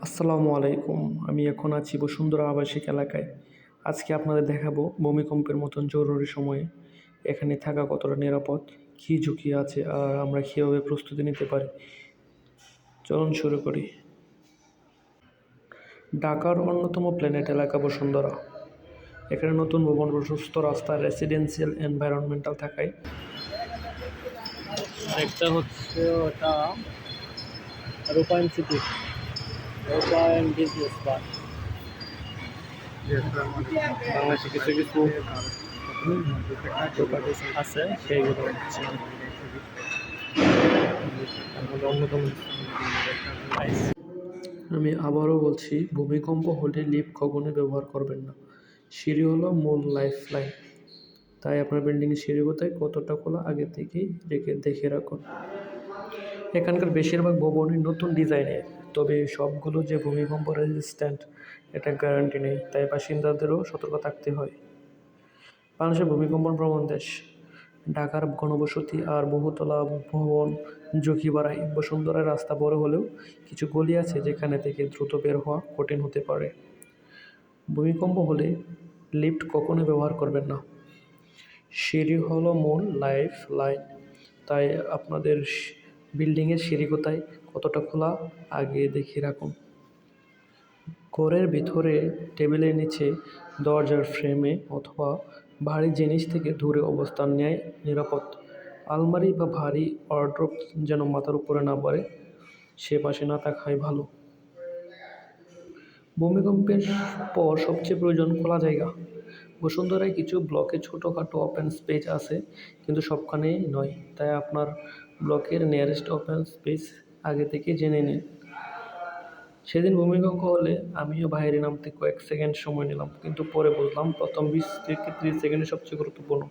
আসসালামু আলাইকুম। আমি এখন আছি বসুন্ধরা আবাসিক এলাকায়। আজকে আপনাদের দেখাবো ভূমিকম্পের মতন জরুরি সময়ে এখানে থাকা কতটা নিরাপদ, কী ঝুঁকি আছে আর আমরা কীভাবে প্রস্তুতি নিতে পারি। চলুন শুরু করি। ঢাকার অন্যতম প্ল্যানেট এলাকা বসুন্ধরা। এখানে নতুন ভবন, প্রশস্ত রাস্তা, রেসিডেন্সিয়াল এনভায়রনমেন্টাল থাকায় একটা হচ্ছে ওটা রূপায়ণ সিটি, রূপায়ণ বিজনেস পার্ক। বাংলাদেশে কিছু কিছু আছে, সেইগুলো হচ্ছে আমাদের অন্যতম প্রাইস। আমি আবারও বলছি, ভূমিকম্প হলে লিফট কখনোই ব্যবহার করবেন না। সিঁড়ি হলো মূল লাইফ লাইন। তাই আপনার বিল্ডিংয়ের সিঁড়ি কোথায় কতটা খোলা আগে থেকেই দেখে রাখুন। এখানকার বেশিরভাগ ভবনই নতুন ডিজাইনের, তবে সবগুলো যে ভূমিকম্প রেজিস্ট্যান্ট এটা গ্যারান্টি নেই, তাই বাসিন্দাদেরও সতর্ক থাকতে হয়। বাংলাদেশের ভূমিকম্প প্রবণ দেশ। ঢাকার ঘনবসতি আর বহুতলা ভবন ঝুঁকি বাড়ায়। বসুন্ধরার রাস্তা বড় হলেও কিছু গলি আছে যেখানে থেকে দ্রুত বের হওয়া কঠিন হতে পারে। ভূমিকম্প হলে লিফট কখনোই ব্যবহার করবেন না। সিঁড়ি হলো মূল লাইফ লাইন, তাই আপনাদের বিল্ডিংয়ের সিঁড়ি কোথায় কতটা খোলা আগে দেখে রাখুন। ঘরের ভিতরে টেবিলের নিচে, দরজার ফ্রেমে অথবা ভারী জিনিস থেকে দূরে অবস্থান নেয় নিরাপদ। আলমারি বা ভারী ওয়ারড্রোব যেন মাথার উপরে না পড়ে, সে পাশে না থাকাই ভালো। ভূমিকম্পের পর সবচেয়ে প্রয়োজন খোলা জায়গা। বসুন্ধরায় কিছু ব্লকে ছোটোখাটো ওপেন স্পেস আছে, কিন্তু সবখানেই নয়, তাই আপনার ব্লকের নিয়ারেস্ট ওপেন স্পেস আগে থেকে জেনে নিন। সেদিন ভূমিকম্প হলে আমিও বাইরে নামতে কয়েক সেকেন্ড সময় নিলাম, কিন্তু পরে বুঝলাম প্রথম 20 থেকে 30 সেকেন্ডই সবচেয়ে গুরুত্বপূর্ণ।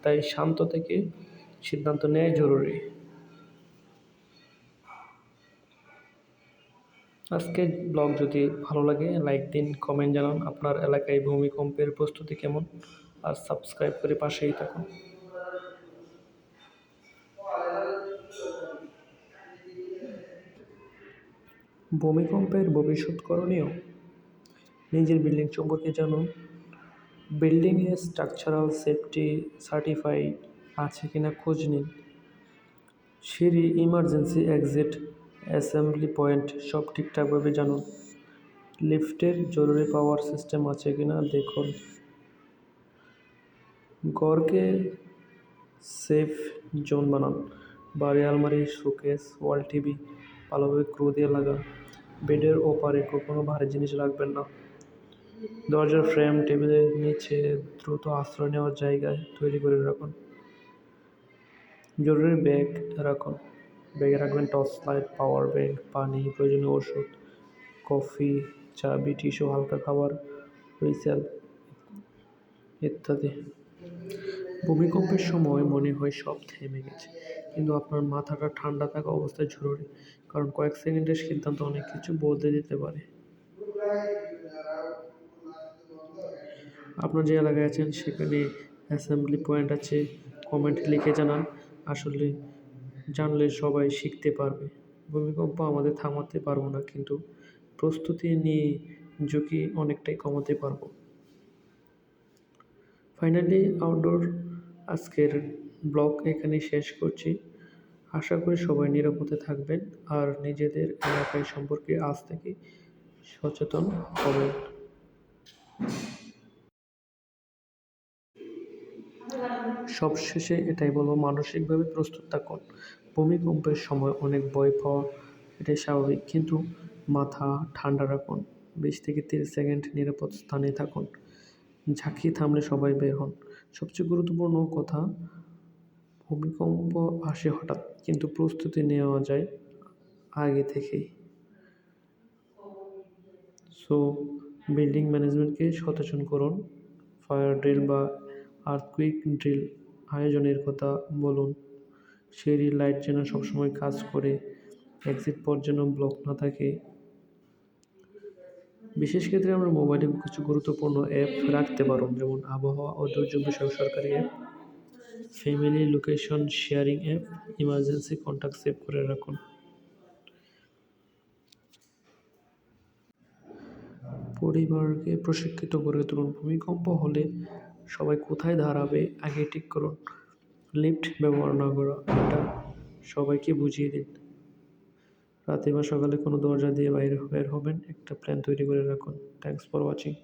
তাই শান্ত থেকে সিদ্ধান্ত নেওয়াই জরুরি। আজকের ব্লগ যদি ভালো লাগে লাইক দিন, কমেন্ট জানান আপনার এলাকায় ভূমিকম্পের প্রস্তুতি কেমন, আর সাবস্ক্রাইব করে পাশেই থাকুন। ভূমিকম্পের ভবিষ্যৎ করণীয়: নিজের বিল্ডিং সম্পর্কে জানুন। বিল্ডিংয়ে স্ট্রাকচারাল সেফটি সার্টিফাইড আছে কিনা খোঁজ নিন। সিঁড়ি, ইমার্জেন্সি এক্সিট, অ্যাসেম্বলি পয়েন্ট সব ঠিকঠাকভাবে জানুন। লিফটের জরুরি পাওয়ার সিস্টেম আছে কিনা দেখুন। ঘরকে সেফ জোন বানান। বাড়ি, আলমারি, শোকেস, ওয়াল টিভি ভালোভাবে ক্রু দিয়ে লাগান। বেডের ওপারে কখনো ভারী জিনিস রাখবেন না। দরজার ফ্রেম, টেবিলের নিচে দ্রুত আশ্রয় নেওয়ার জায়গায় তৈরি করে রাখুন। জরুরি ব্যাগ রাখুন। ব্যাগে রাখবেন টর্চ লাইট, পাওয়ার ব্যাংক, পানি, প্রয়োজনীয় ওষুধ, কফি, চাবি, টিস্যু, হালকা খাবার, হুইসেল ইত্যাদি। ভূমিকম্পের সময় মনে হয় সব থেমে গেছে, কিন্তু আপনার মাথাটা ঠান্ডা থাকা অবস্থায় জরুরি, কারণ কয়েক সেকেন্ডের সিদ্ধান্ত অনেক কিছু বদলে দিতে পারে। আপনার যে এলাকায় আছেন সেখানে অ্যাসেম্বলি পয়েন্ট আছে, কমেন্ট লিখে জানান। আসলে জানলে সবাই শিখতে পারবে। ভূমিকম্প আমাদের থামাতে পারবো না, কিন্তু প্রস্তুতি নিয়ে ঝুঁকি অনেকটাই কমাতে পারবো। ফাইনালি আউটডোর আজকের ব্লগ এখানেই শেষ করছি। আশা করি সবাই নিরাপদে থাকবেন আর নিজেদের এলাকায় সম্পর্কে আজ থেকে সচেতন হবেন। সবশেষে এটাই বলবো, মানসিকভাবে প্রস্তুত থাকুন। ভূমিকম্পের সময় অনেক ভয় পাওয়া এটাই স্বাভাবিক, কিন্তু মাথা ঠান্ডা রাখুন। 20 থেকে 30 সেকেন্ড নিরাপদ স্থানে থাকুন। ঝাঁকি থামলে সবাই বের হন। সবচেয়ে গুরুত্বপূর্ণ কথা, ভূমিকম্প আসে হঠাৎ, কিন্তু প্রস্তুতি নেওয়া যায় আগে থেকেই। সো বিল্ডিং ম্যানেজমেন্টকে সচেতন করুন। ফায়ার ড্রিল বা আর্থকুইক ড্রিল আয়োজনের কথা বলুন। সিঁড়ির লাইট যেন সবসময় কাজ করে, এক্সিট পথ যেন ব্লক না থাকে। বিশেষ ক্ষেত্রে আমরা মোবাইলে কিছু গুরুত্বপূর্ণ অ্যাপ রাখতে পারুন, যেমন আবহাওয়া ও দুর্যোগ বিষয়ক সরকারি app, family location sharing app, emergency contact save করে রাখুন। পরিবারকে প্রশিক্ষিত করে তুলুন। ভূমিকম্প হলে সবাই কোথায় দাঁড়াবে আগে ঠিক করুন। লিফট ব্যবহার না করা, এটা সবাইকে বুঝিয়ে দিন। রাতে বা সকালে কোনো দরজা দিয়ে বাইরে বের হবেন, একটা প্ল্যান তৈরি করে রাখুন। Thanks for watching.